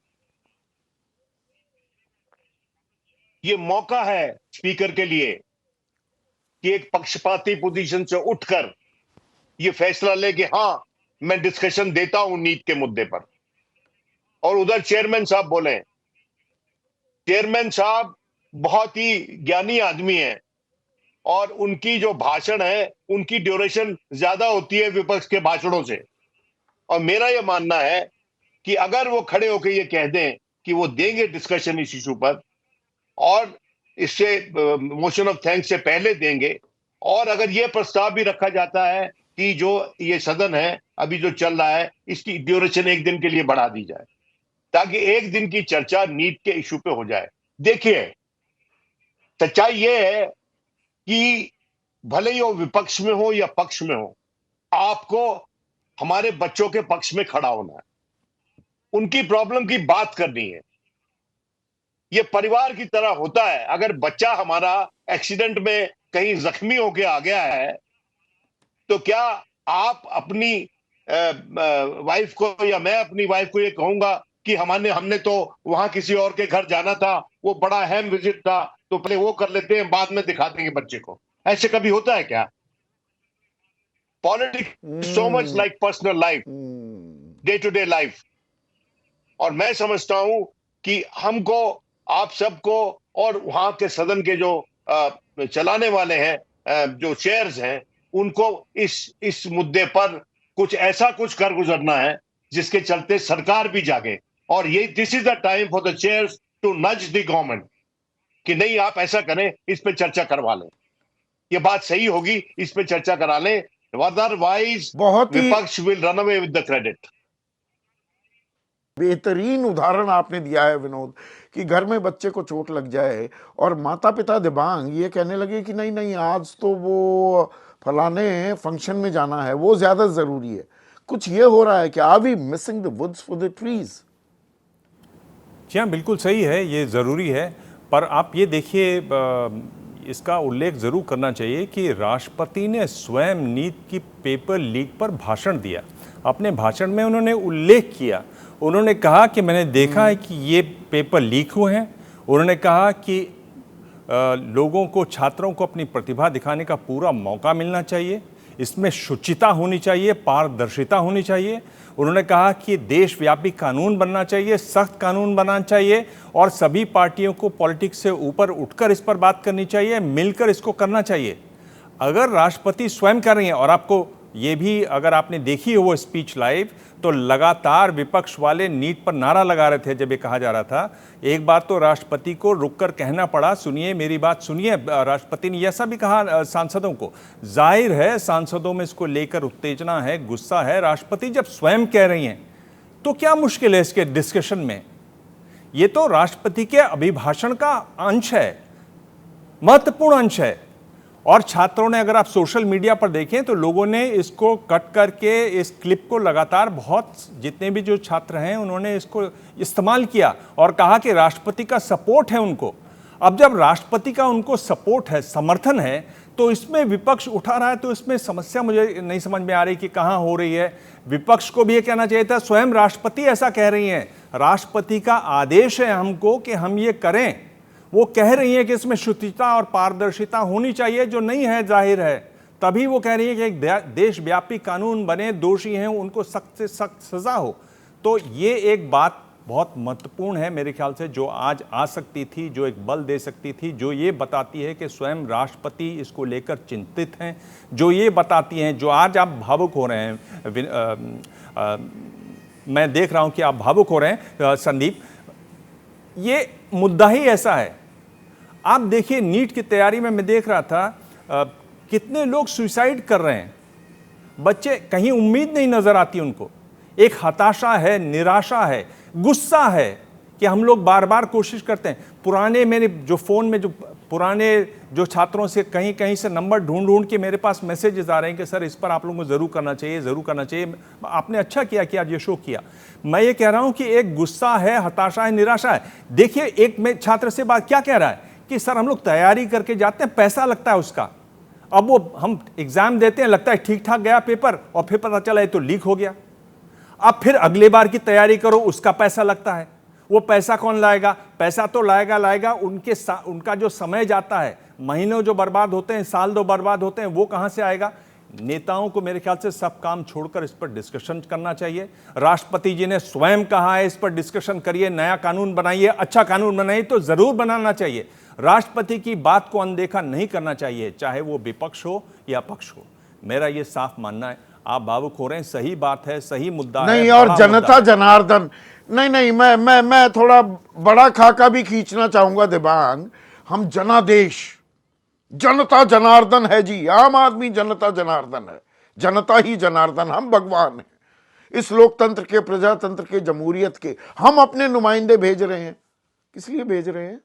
ये मौका है स्पीकर के लिए कि एक पक्षपाती पोजीशन से उठकर ये फैसला ले कि हाँ, मैं डिस्कशन देता हूं नीट के मुद्दे पर। और उधर चेयरमैन साहब बोले, चेयरमैन साहब बहुत ही ज्ञानी आदमी हैं और उनकी जो भाषण है उनकी ड्यूरेशन ज्यादा होती है विपक्ष के भाषणों से। और मेरा यह मानना है कि अगर वो खड़े होकर ये कह दें कि वो देंगे डिस्कशन इस इशू पर, और इससे मोशन ऑफ थैंक्स से पहले देंगे, और अगर ये प्रस्ताव भी रखा जाता है कि जो ये सदन है अभी जो चल रहा है इसकी ड्यूरेशन एक दिन के लिए बढ़ा दी जाए, ताकि एक दिन की चर्चा नीट के इशू पे हो जाए। देखिए, सच्चाई ये है कि भले ही वो विपक्ष में हो या पक्ष में हो, आपको हमारे बच्चों के पक्ष में खड़ा होना है, उनकी प्रॉब्लम की बात करनी है। ये परिवार की तरह होता है। अगर बच्चा हमारा एक्सीडेंट में कहीं जख्मी होके आ गया है, तो क्या आप अपनी वाइफ को या मैं अपनी वाइफ को ये कहूंगा कि हमने तो वहां किसी और के घर जाना था, वो बड़ा अहम विजिट था, तो पहले वो कर लेते हैं, बाद में दिखा देंगे बच्चे को? ऐसे कभी होता है क्या? Politics so much like personal life, day to day life. और मैं समझता हूं कि हमको, आप सबको, और वहां के सदन के जो चलाने वाले हैं, जो चेयर्स हैं, उनको इस मुद्दे पर कुछ ऐसा कुछ कर गुजरना है जिसके चलते सरकार भी जागे। और ये this is the time for the chairs to nudge the government कि नहीं, आप ऐसा करें, इस पे चर्चा करवा लें, ये बात सही होगी, इस पे चर्चा करा लें, अदरवाइज बहुत ही विपक्ष will run away with the credit. बेहतरीन उदाहरण आपने दिया है विनोद, कि घर में बच्चे को चोट लग जाए और माता पिता दिबांग ये कहने लगे कि नहीं नहीं, आज तो वो फलाने फंक्शन में जाना है, वो ज्यादा जरूरी है। कुछ ये हो रहा है कि are we missing the woods for the trees? जी हाँ, बिल्कुल सही है, ये ज़रूरी है। पर आप ये देखिए, इसका उल्लेख ज़रूर करना चाहिए कि राष्ट्रपति ने स्वयं नीट की पेपर लीक पर भाषण दिया। अपने भाषण में उन्होंने उल्लेख किया, उन्होंने कहा कि मैंने देखा है कि ये पेपर लीक हुए हैं। उन्होंने कहा कि लोगों को, छात्रों को अपनी प्रतिभा दिखाने का पूरा मौका मिलना चाहिए, इसमें शुचिता होनी चाहिए, पारदर्शिता होनी चाहिए। उन्होंने कहा कि देशव्यापी कानून बनना चाहिए, सख्त कानून बनना चाहिए, और सभी पार्टियों को पॉलिटिक्स से ऊपर उठकर इस पर बात करनी चाहिए, मिलकर इसको करना चाहिए। अगर राष्ट्रपति स्वयं कर रही हैं, और आपको ये भी, अगर आपने देखी हो वो स्पीच लाइव, तो लगातार विपक्ष वाले नीट पर नारा लगा रहे थे जब ये कहा जा रहा था। एक बार तो राष्ट्रपति को रुककर कहना पड़ा, सुनिए मेरी बात सुनिए। राष्ट्रपति ने ऐसा भी कहा सांसदों को, जाहिर है सांसदों में इसको लेकर उत्तेजना है, गुस्सा है। राष्ट्रपति जब स्वयं कह रही हैं तो क्या मुश्किल है इसके डिस्कशन में? ये तो राष्ट्रपति के अभिभाषण का अंश है, महत्वपूर्ण अंश है। और छात्रों ने, अगर आप सोशल मीडिया पर देखें तो लोगों ने इसको कट करके इस क्लिप को लगातार, बहुत जितने भी जो छात्र हैं उन्होंने इसको इस्तेमाल किया और कहा कि राष्ट्रपति का सपोर्ट है उनको। अब जब राष्ट्रपति का उनको सपोर्ट है, समर्थन है, तो इसमें विपक्ष उठा रहा है, तो इसमें समस्या मुझे नहीं समझ में आ रही कि कहाँ हो रही है। विपक्ष को भी ये कहना चाहिए था, स्वयं राष्ट्रपति ऐसा कह रही हैं, राष्ट्रपति का आदेश है हमको कि हम ये करें। वो कह रही है कि इसमें शुचिता और पारदर्शिता होनी चाहिए, जो नहीं है जाहिर है। तभी वो कह रही है कि एक देशव्यापी कानून बने, दोषी हैं उनको सख्त से सख्त सजा हो। तो ये एक बात बहुत महत्वपूर्ण है मेरे ख्याल से, जो आज आ सकती थी, जो एक बल दे सकती थी, जो ये बताती है कि स्वयं राष्ट्रपति इसको लेकर चिंतित हैं, जो ये बताती हैं, जो आज आप भावुक हो रहे हैं। मैं देख रहा हूँ कि आप भावुक हो रहे हैं संदीप। ये मुद्दा ही ऐसा है। आप देखिए, नीट की तैयारी में मैं देख रहा था कितने लोग सुसाइड कर रहे हैं। बच्चे, कहीं उम्मीद नहीं नजर आती उनको। एक हताशा है, निराशा है, गुस्सा है कि हम लोग बार बार कोशिश करते हैं। पुराने मेरे जो फ़ोन में जो पुराने जो छात्रों से कहीं कहीं से नंबर ढूंढ ढूंढ के मेरे पास मैसेजेस आ रहे हैं कि सर इस पर आप लोगों को ज़रूर करना चाहिए, ज़रूर करना चाहिए। आपने अच्छा किया कि आज ये शो किया। मैं ये कह रहा हूँ कि एक गुस्सा है, हताशा है, निराशा है। देखिए, एक मैं छात्र से बात क्या कह रहा है कि सर हम लोग तैयारी करके जाते हैं, पैसा लगता है उसका। अब वो हम एग्ज़ाम देते हैं, लगता है ठीक ठाक गया पेपर, और फिर पता चला ये तो लीक हो गया। अब फिर अगले बार की तैयारी करो, उसका पैसा लगता है। वो पैसा कौन लाएगा? पैसा तो लाएगा उनका जो समय जाता है, महीनों जो बर्बाद होते हैं, साल दो बर्बाद होते हैं, वो कहां से आएगा? नेताओं को मेरे ख्याल से सब काम छोड़कर इस पर डिस्कशन करना चाहिए। राष्ट्रपति जी ने स्वयं कहा है इस पर डिस्कशन करिए, नया कानून बनाइए, अच्छा कानून बनाइए तो जरूर बनाना चाहिए। राष्ट्रपति की बात को अनदेखा नहीं करना चाहिए, चाहे वो विपक्ष हो या पक्ष हो। मेरा ये साफ मानना है। आप भावुक हो रहे हैं, सही बात है, सही मुद्दा नहीं, है, और बड़ा जनता मुद्दा है। जनार्दन, नहीं, मैं थोड़ा बड़ा खाका भी खींचना चाहूंगा दिबांग। हम जनादेश, जनता जनार्दन है जी, आम आदमी जनता जनार्दन है, जनता ही जनार्दन, हम भगवान हैं। इस लोकतंत्र के, प्रजातंत्र के, जमहूरियत के हम अपने नुमाइंदे भेज रहे हैं। किस लिए भेज रहे हैं?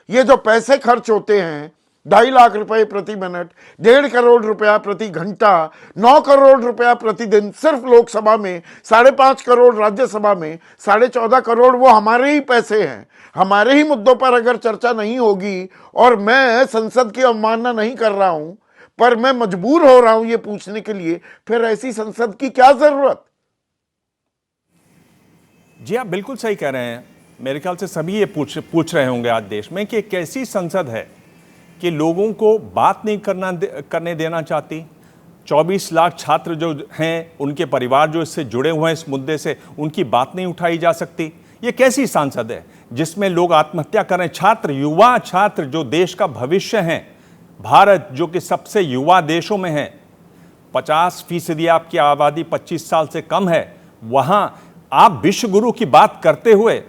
ये जो पैसे खर्च होते हैं, 2.5 लाख रुपए प्रति मिनट, 1.5 करोड़ रुपया प्रति घंटा, 9 करोड़ रुपया प्रतिदिन सिर्फ लोकसभा में, 5.5 करोड़ राज्यसभा में, 14.5 करोड़ वो हमारे ही पैसे हैं। हमारे ही मुद्दों पर अगर चर्चा नहीं होगी, और मैं संसद की अवमानना नहीं कर रहा हूं, पर मैं मजबूर हो रहा हूं ये पूछने के लिए, फिर ऐसी संसद की क्या जरूरत? जी आप बिल्कुल सही कह रहे हैं। मेरे ख्याल से सभी ये पूछ रहे होंगे आज देश में कि कैसी संसद है कि लोगों को बात नहीं करने देना चाहती। 24 लाख छात्र जो हैं, उनके परिवार जो इससे जुड़े हुए हैं इस मुद्दे से, उनकी बात नहीं उठाई जा सकती। ये कैसी संसद है जिसमें लोग आत्महत्या करें? छात्र, युवा छात्र जो देश का भविष्य हैं, भारत जो कि सबसे युवा देशों में है, 50% आपकी आबादी 25 साल से कम है, वहां आप विश्व गुरु की बात करते हुए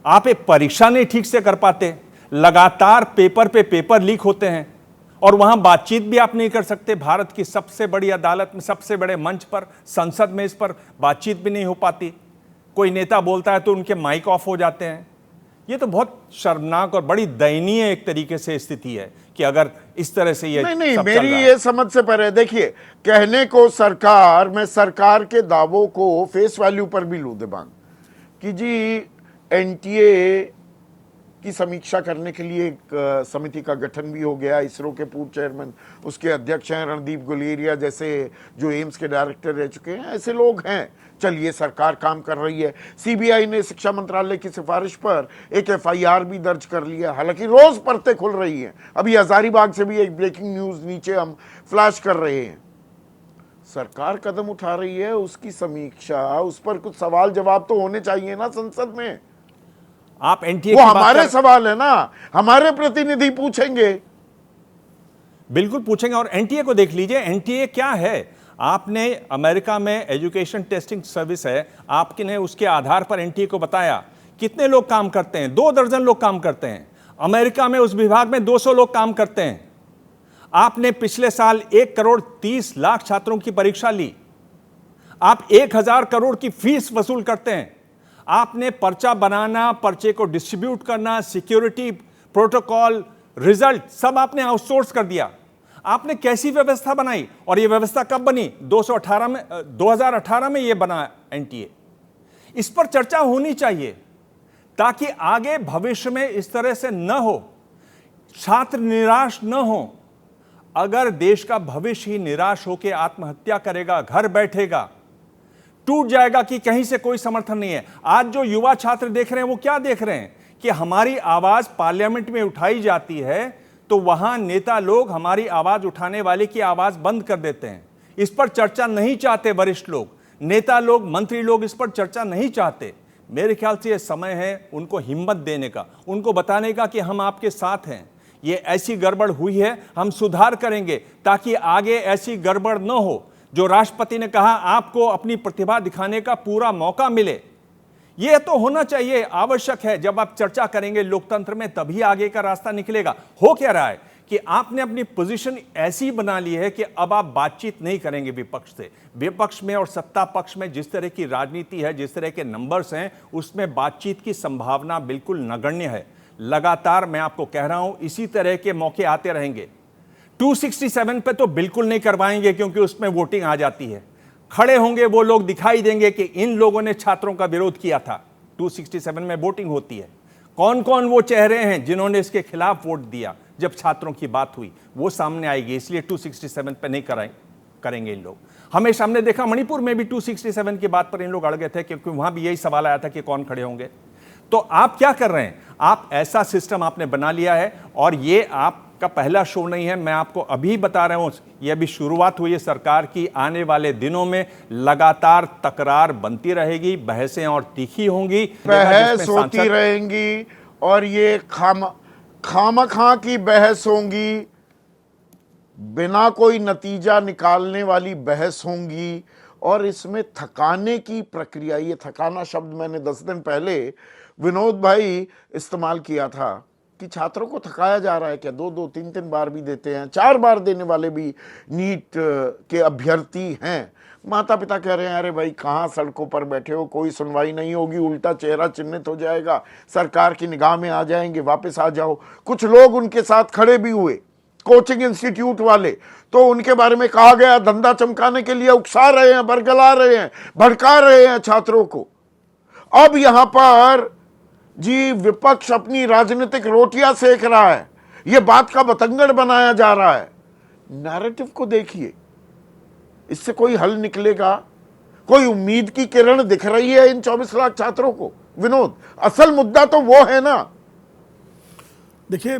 आप एक परीक्षा नहीं ठीक से कर पाते। लगातार पेपर पे पेपर लीक होते हैं, और वहां बातचीत भी आप नहीं कर सकते। भारत की सबसे बड़ी अदालत में, सबसे बड़े मंच पर, संसद में इस पर बातचीत भी नहीं हो पाती। कोई नेता बोलता है तो उनके माइक ऑफ हो जाते हैं। ये तो बहुत शर्मनाक और बड़ी दयनीय एक तरीके से स्थिति है कि अगर इस तरह से ये नहीं, सब चल मेरी रहा है। ये समझ से परे। देखिए, कहने को सरकार, मैं सरकार के दावों को फेस वैल्यू पर भी लूं दिबांग कि जी एनटीए की समीक्षा करने के लिए एक समिति का गठन भी हो गया। इसरो के पूर्व चेयरमैन उसके अध्यक्ष हैं, रणदीप गुलेरिया जैसे जो एम्स के डायरेक्टर रह चुके हैं, ऐसे लोग हैं। चलिए, सरकार काम कर रही है। सीबीआई ने शिक्षा मंत्रालय की सिफारिश पर एक एफआईआर भी दर्ज कर लिया। हालांकि रोज परतें खुल रही हैं। अभी हजारीबाग से भी एक ब्रेकिंग न्यूज नीचे हम फ्लैश कर रहे हैं। सरकार कदम उठा रही है, उसकी समीक्षा, उस पर कुछ सवाल जवाब तो होने चाहिए ना संसद में। आप एनटीए वो की बात हमारे कर- सवाल है ना, हमारे प्रतिनिधि पूछेंगे। बिल्कुल पूछेंगे। और एनटीए को देख लीजिए, एनटीए क्या है? आपने अमेरिका में एजुकेशन टेस्टिंग सर्विस है, आपने उसके आधार पर एनटीए को बताया कितने लोग काम करते हैं। 2 दर्जन लोग काम करते हैं। अमेरिका में उस विभाग में 200 लोग काम करते हैं। आपने पिछले साल 1 करोड़ 30 लाख छात्रों की परीक्षा ली। आप 1000 करोड़ की फीस वसूल करते हैं। आपने पर्चा बनाना, पर्चे को डिस्ट्रीब्यूट करना, सिक्योरिटी प्रोटोकॉल, रिजल्ट सब आपने आउटसोर्स कर दिया। आपने कैसी व्यवस्था बनाई? और यह व्यवस्था कब बनी? 2018 में यह बना एनटीए। इस पर चर्चा होनी चाहिए ताकि आगे भविष्य में इस तरह से न हो, छात्र निराश न हो। अगर देश का भविष्य ही निराश होकर आत्महत्या करेगा, घर बैठेगा, टूट जाएगा कि कहीं से कोई समर्थन नहीं है। आज जो युवा छात्र देख रहे हैं वो क्या देख रहे हैं कि हमारी आवाज पार्लियामेंट में उठाई जाती है तो वहां नेता लोग हमारी आवाज उठाने वाले की आवाज बंद कर देते हैं। इस पर चर्चा नहीं चाहते वरिष्ठ लोग, नेता लोग, मंत्री लोग इस पर चर्चा नहीं चाहते। मेरे ख्याल से यह समय है उनको हिम्मत देने का, उनको बताने का कि हम आपके साथ हैं। ये ऐसी गड़बड़ हुई है, हम सुधार करेंगे ताकि आगे ऐसी गड़बड़ न हो। जो राष्ट्रपति ने कहा आपको अपनी प्रतिभा दिखाने का पूरा मौका मिले, यह तो होना चाहिए, आवश्यक है। जब आप चर्चा करेंगे लोकतंत्र में तभी आगे का रास्ता निकलेगा। हो क्या रहा है कि आपने अपनी पोजीशन ऐसी बना ली है कि अब आप बातचीत नहीं करेंगे विपक्ष से। विपक्ष में और सत्ता पक्ष में जिस तरह की राजनीति है, जिस तरह के नंबर्स हैं, उसमें बातचीत की संभावना बिल्कुल नगण्य है। लगातार मैं आपको कह रहा हूं, इसी तरह के मौके आते रहेंगे। 267 पे तो बिल्कुल नहीं करवाएंगे क्योंकि उसमें वोटिंग आ जाती है। खड़े होंगे वो लोग, दिखाई देंगे कि इन लोगों ने छात्रों का विरोध किया था। 267 में वोटिंग होती है। कौन कौन वो चेहरे हैं जिन्होंने इसके खिलाफ वोट दिया जब छात्रों की बात हुई, वो सामने आएगी। इसलिए 267 पे नहीं करेंगे इन लोग। हमेशा हमने देखा मणिपुर में भी 267 की बात पर इन लोग अड़ गए थे क्योंकि वहां भी यही सवाल आया था कि कौन खड़े होंगे। तो आप क्या कर रहे हैं? आप ऐसा सिस्टम आपने बना लिया है और ये आपका पहला शो नहीं है। मैं आपको अभी बता रहा हूं, ये अभी शुरुआत हुई है सरकार की। आने वाले दिनों में लगातार तकरार बनती रहेगी, बहसें और तीखी होंगी, बहस होती रहेंगी और ये खामखा की बहस होंगी, बिना कोई नतीजा निकालने वाली बहस होंगी। और इसमें थकाने की प्रक्रिया, ये थकाना शब्द मैंने 10 दिन पहले विनोद भाई इस्तेमाल किया था कि छात्रों को थकाया जा रहा है क्या? 2-2, 3-3 बार भी देते हैं, 4 बार देने वाले भी नीट के अभ्यर्थी हैं। माता पिता कह रहे हैं अरे भाई कहाँ सड़कों पर बैठे हो, कोई सुनवाई नहीं होगी, उल्टा चेहरा चिन्हित हो जाएगा, सरकार की निगाह में आ जाएंगे, वापस आ जाओ। कुछ लोग उनके साथ खड़े भी हुए, कोचिंग इंस्टीट्यूट वाले, तो उनके बारे में कहा गया धंधा चमकाने के लिए उकसा रहे हैं, बरगला रहे हैं, भड़का रहे हैं छात्रों को। अब यहां पर जी विपक्ष अपनी राजनीतिक रोटियां सेक रहा है, यह बात का बतंगड़ बनाया जा रहा है। नैरेटिव को देखिए, इससे कोई हल निकलेगा? कोई उम्मीद की किरण दिख रही है इन 24 लाख छात्रों को? विनोद, असल मुद्दा तो वो है ना। देखिए,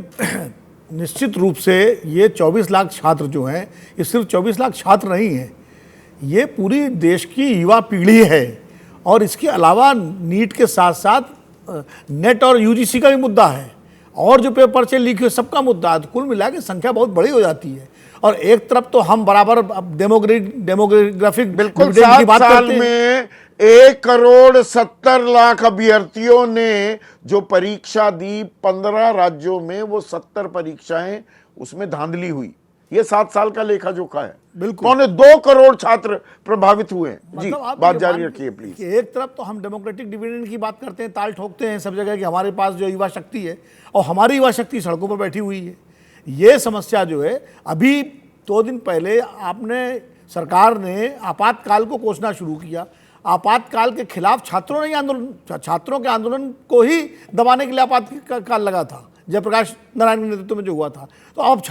निश्चित रूप से ये 24 लाख छात्र जो हैं, ये सिर्फ 24 लाख छात्र नहीं हैं, ये पूरी देश की युवा पीढ़ी है। और इसके अलावा नीट के साथ साथ नेट और यूजीसी का भी मुद्दा है, और जो पेपर से लीक हुए सबका मुद्दा है। तो कुल मिला के संख्या बहुत बड़ी हो जाती है। और एक तरफ तो हम बराबर डेमोग्राफिक बिल्कुल, डिविडेंड की बात 7 साल करते हैं। में 1,70,00,000 अभ्यर्थियों ने जो परीक्षा दी 15 राज्यों में, वो 70 परीक्षाएं, उसमें धांधली हुई। ये 7 साल का लेखा जोखा है। बिल्कुल, 2.25 करोड़ छात्र प्रभावित हुए हैं। जी, मतलब आप बात ये जारी मान रखिए प्लीज। कि एक तरफ तो हम डेमोक्रेटिक डिविडेंड की बात करते हैं, ताल ठोकते हैं सब जगह कि हमारे पास जो युवा शक्ति है, और हमारी युवा शक्ति सड़कों पर बैठी हुई है। ये समस्या जो है, अभी 2 दिन पहले आपने, सरकार ने आपातकाल को कोसना शुरू किया। आपातकाल के खिलाफ छात्रों ने आंदोलन, छात्रों के आंदोलन को ही दबाने के लिए आपातकाल लगा था, जयप्रकाश नारायण के नेतृत्व में जो हुआ था। तो अब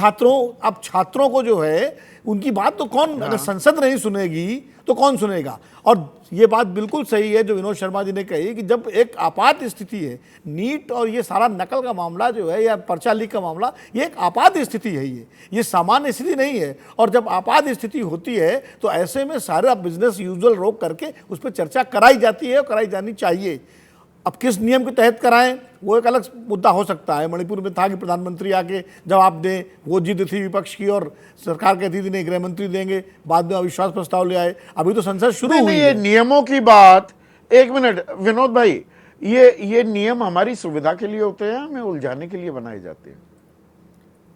छात्रों को जो है, उनकी बात तो कौन, अगर संसद नहीं सुनेगी तो कौन सुनेगा? और ये बात बिल्कुल सही है जो विनोद शर्मा जी ने कही कि जब एक आपात स्थिति है, नीट और ये सारा नकल का मामला जो है, या पर्चा लीक का मामला, ये एक आपात स्थिति है। ये सामान्य स्थिति नहीं है। और जब आपात स्थिति होती है तो ऐसे में सारा बिजनेस यूजुअल रोक करके उस पर चर्चा कराई जाती है और कराई जानी चाहिए। अब किस नियम के तहत कराएं, वो एक अलग मुद्दा हो सकता है। मणिपुर में था कि प्रधानमंत्री आके जवाब दें, वो जिद थी विपक्ष की, और सरकार कहती थी नहीं, गृह मंत्री देंगे। बाद में अविश्वास प्रस्ताव ले आए, अभी तो संसद शुरू हुई ये है। नियमों की बात, एक मिनट विनोद भाई, ये नियम हमारी सुविधा के लिए होते हैं, हमें उलझाने के लिए बनाए जाते हैं?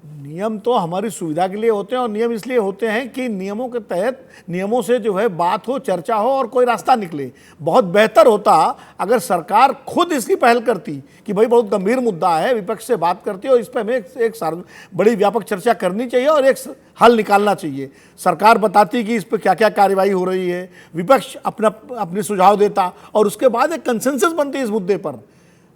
नियम तो हमारी सुविधा के लिए होते हैं, और नियम इसलिए होते हैं कि नियमों के तहत, नियमों से जो है बात हो, चर्चा हो और कोई रास्ता निकले। बहुत बेहतर होता अगर सरकार खुद इसकी पहल करती कि भाई बहुत गंभीर मुद्दा है, विपक्ष से बात करती और इस पर हमें एक बड़ी व्यापक चर्चा करनी चाहिए और एक हल निकालना चाहिए। सरकार बताती कि इस पर क्या क्या कार्रवाई हो रही है, विपक्ष अपने सुझाव देता, और उसके बाद एक कंसेंसस बनती है इस मुद्दे पर।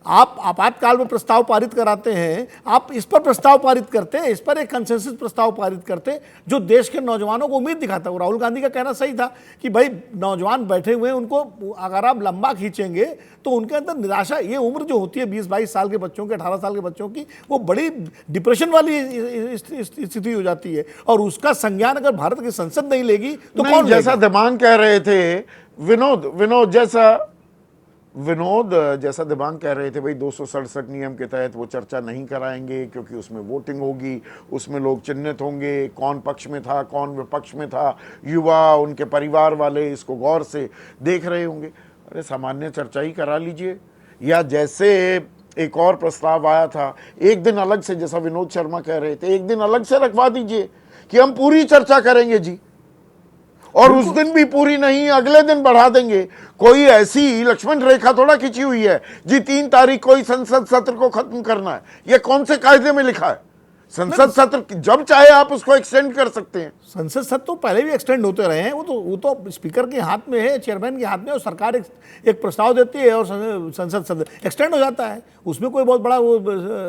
आप आपातकाल में प्रस्ताव पारित कराते हैं, आप इस पर प्रस्ताव पारित करते हैं, इस पर एक कंसेंसस प्रस्ताव पारित करते जो देश के नौजवानों को उम्मीद दिखाता है। राहुल गांधी का कहना सही था कि भाई नौजवान बैठे हुए हैं, उनको अगर आप लंबा खींचेंगे तो उनके अंदर निराशा, ये उम्र जो होती है 20-22 साल के बच्चों की, 18 साल के बच्चों की, वो बड़ी डिप्रेशन वाली स्थिति हो जाती है। और उसका संज्ञान अगर भारत की संसद नहीं लेगी तो कौन? जैसा दिमाग कह रहे थे विनोद जैसा दिमाग कह रहे थे भाई 267 नियम के तहत वो चर्चा नहीं कराएंगे क्योंकि उसमें वोटिंग होगी, उसमें लोग चिन्हित होंगे, कौन पक्ष में था कौन विपक्ष में था, युवा, उनके परिवार वाले इसको गौर से देख रहे होंगे। अरे सामान्य चर्चा ही करा लीजिए, या जैसे एक और प्रस्ताव आया था, एक दिन अलग से, जैसा विनोद शर्मा कह रहे थे, एक दिन अलग से रखवा दीजिए कि हम पूरी चर्चा करेंगे जी, और उस दिन भी पूरी नहीं, अगले दिन बढ़ा देंगे। कोई ऐसी लक्ष्मण रेखा थोड़ा खींची हुई है जी 3 तारीख को ही संसद सत्र को खत्म करना है। यह कौन से कायदे में लिखा है? संसद सत्र जब चाहे आप उसको एक्सटेंड कर सकते हैं। संसद सत्र तो पहले भी एक्सटेंड होते रहे हैं, वो तो स्पीकर के हाथ में है, चेयरमैन के हाथ में, और सरकार एक प्रस्ताव देती है और संसद सत्र एक्सटेंड हो जाता है। उसमें कोई बहुत बड़ा वो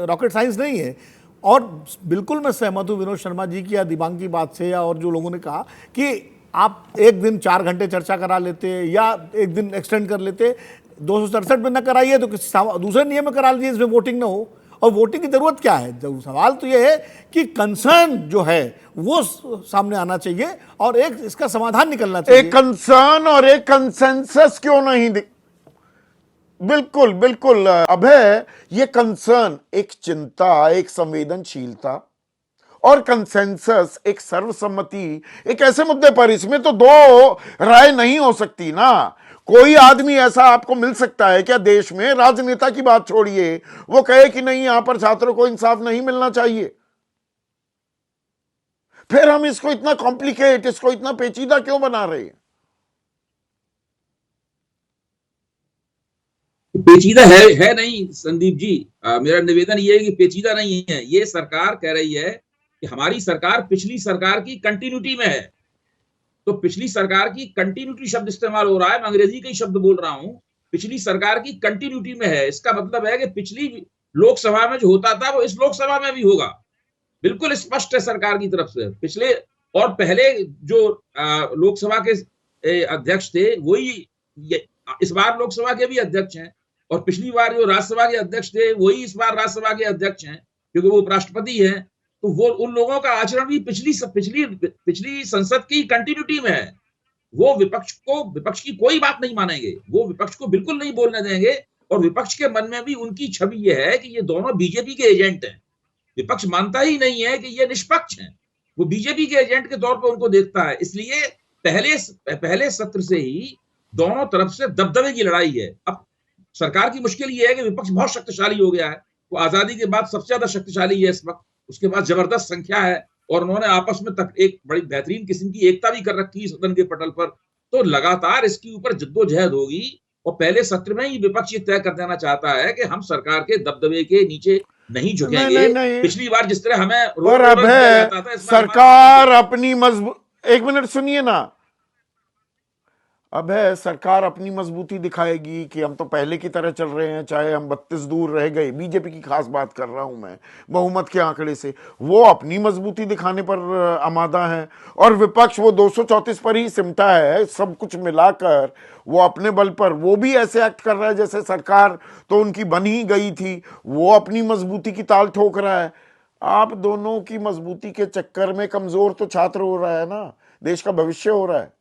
रॉकेट साइंस नहीं है। और बिल्कुल मैं सहमत हूँ विनोद शर्मा जी की या दिबांग की बात से, या और जो लोगों ने कहा कि आप एक दिन 4 घंटे चर्चा करा लेते या एक दिन एक्सटेंड कर लेते, 267 में न कराइए तो किसी दूसरे नियम में करा लीजिए, इसमें वोटिंग ना हो। और वोटिंग की जरूरत क्या है? जब सवाल तो यह है कि कंसर्न जो है वो सामने आना चाहिए और एक इसका समाधान निकलना चाहिए। एक कंसर्न और एक कंसेंसस क्यों नहीं बिल्कुल बिल्कुल अभय, ये कंसर्न एक चिंता, एक संवेदनशीलता, और कंसेंसस एक सर्वसम्मति एक ऐसे मुद्दे पर, इसमें तो दो राय नहीं हो सकती ना। कोई आदमी ऐसा आपको मिल सकता है क्या देश में, राजनेता की बात छोड़िए, वो कहे कि नहीं यहां पर छात्रों को इंसाफ नहीं मिलना चाहिए? फिर हम इसको इतना कॉम्प्लिकेट, इसको इतना पेचीदा क्यों बना रहे हैं? पेचीदा है नहीं संदीप जी। मेरा निवेदन ये है कि पेचीदा नहीं है। ये सरकार कह रही है कि हमारी सरकार पिछली सरकार की कंटिन्यूटी में है, तो पिछली सरकार की कंटिन्यूटी शब्द इस्तेमाल हो रहा है, मैं अंग्रेजी का ही शब्द बोल रहा हूं। पिछली सरकार की कंटिन्यूटी में है, इसका मतलब है कि पिछली लोकसभा में जो होता था वो इस लोकसभा में भी होगा। बिल्कुल स्पष्ट है सरकार की तरफ से। पिछले और पहले जो लोकसभा के अध्यक्ष थे वही इस बार लोकसभा के भी अध्यक्ष हैं, और पिछली बार जो राज्यसभा के अध्यक्ष थे वही इस बार राज्यसभा के अध्यक्ष हैं, क्योंकि वो उपराष्ट्रपति हैं। तो वो उन लोगों का आचरण भी पिछली संसद की कंटिन्यूटी में है। वो विपक्ष की कोई बात नहीं मानेंगे, वो विपक्ष को बिल्कुल नहीं बोलने देंगे, और विपक्ष के मन में भी उनकी छवि ये है कि ये दोनों बीजेपी के एजेंट हैं। विपक्ष मानता ही नहीं है कि ये निष्पक्ष हैं, वो बीजेपी के एजेंट के तौर पर उनको देखता है। इसलिए पहले सत्र से ही दोनों तरफ से दबदबे की लड़ाई है। अब सरकार की मुश्किल ये है कि विपक्ष बहुत शक्तिशाली हो गया है, वो आजादी के बाद सबसे ज्यादा शक्तिशाली है इस वक्त, उसके बाद जबरदस्त संख्या है, और उन्होंने आपस में तक एक बड़ी बेहतरीन किस्म की एकता भी कर रखी है सदन के पटल पर। तो लगातार इसके ऊपर जद्दोजहद होगी, और पहले सत्र में ही विपक्ष ये तय कर देना चाहता है कि हम सरकार के दबदबे के नीचे नहीं झुकेंगे। नहीं। पिछली बार जिस तरह हमें पर अब है सरकार अपनी एक मिनट सुनिए ना, अब है सरकार अपनी मजबूती दिखाएगी कि हम तो पहले की तरह चल रहे हैं, चाहे हम 32 दूर रह गए, बीजेपी की खास बात कर रहा हूं मैं, बहुमत के आंकड़े से, वो अपनी मजबूती दिखाने पर आमादा है, और विपक्ष वो 234 पर ही सिमटा है, सब कुछ मिलाकर वो अपने बल पर वो भी ऐसे एक्ट कर रहा है जैसे सरकार तो उनकी बन ही गई थी, वो अपनी मजबूती की ताल ठोक रहा है। आप दोनों की मजबूती के चक्कर में कमजोर तो छात्र हो रहा है ना, देश का भविष्य हो रहा है।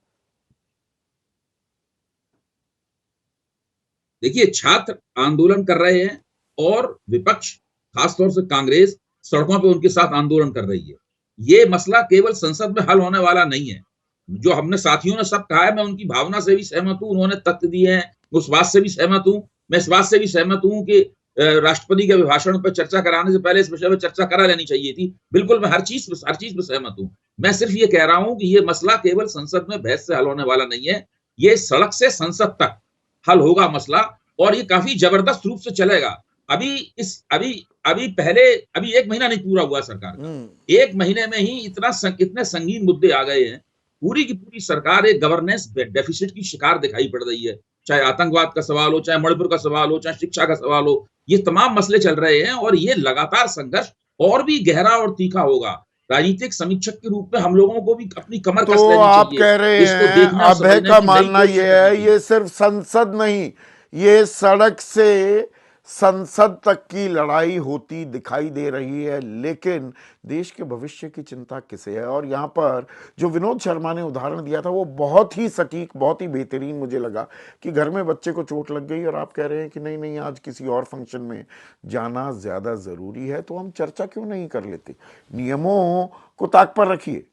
देखिए, छात्र आंदोलन कर रहे हैं और विपक्ष खासतौर से कांग्रेस सड़कों पे उनके साथ आंदोलन कर रही है। ये मसला केवल संसद में हल होने वाला नहीं है। जो हमने साथियों ने सब कहा है, मैं उनकी भावना से भी सहमत हूं, उन्होंने तथ्य दिए हैं, उस बात से भी सहमत हूं। मैं इस बात से भी सहमत हूं कि राष्ट्रपति के अभिभाषण पर चर्चा कराने से पहले इस विषय पर चर्चा करा लेनी चाहिए थी। बिल्कुल, मैं हर चीज पर सहमत हूं। मैं सिर्फ ये कह रहा हूं कि ये मसला केवल संसद में बहस से हल होने वाला नहीं है, ये सड़क से संसद तक हल होगा मसला, और ये काफी जबरदस्त रूप से चलेगा। अभी 1 महीना नहीं पूरा हुआ सरकार का, 1 महीने में ही इतने संगीन मुद्दे आ गए हैं। पूरी की पूरी सरकार एक गवर्नेंस डेफिसिट की शिकार दिखाई पड़ रही है, चाहे आतंकवाद का सवाल हो, चाहे मणिपुर का सवाल हो, चाहे शिक्षा का सवाल हो, ये तमाम मसले चल रहे हैं, और ये लगातार संघर्ष और भी गहरा और तीखा होगा। राजनीतिक समीक्षक के रूप में हम लोगों को भी अपनी कमर कस लेनी चाहिए। तो आप कह रहे हैं, अभय का मानना यह है ये सिर्फ संसद नहीं, ये सड़क से संसद तक की लड़ाई होती दिखाई दे रही है। लेकिन देश के भविष्य की चिंता किसे है? और यहाँ पर जो विनोद शर्मा ने उदाहरण दिया था वो बहुत ही सटीक, बहुत ही बेहतरीन मुझे लगा कि घर में बच्चे को चोट लग गई और आप कह रहे हैं कि नहीं नहीं आज किसी और फंक्शन में जाना ज़्यादा ज़रूरी है, तो हम चर्चा क्यों नहीं कर लेते? नियमों को ताक पर रखिए,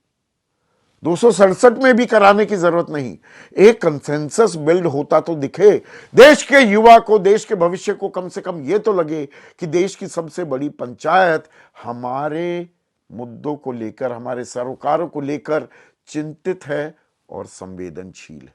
267 में भी कराने की जरूरत नहीं, एक कंसेंसस बिल्ड होता तो दिखे, देश के युवा को, देश के भविष्य को कम से कम यह तो लगे कि देश की सबसे बड़ी पंचायत हमारे मुद्दों को लेकर, हमारे सरोकारों को लेकर चिंतित है और संवेदनशील है।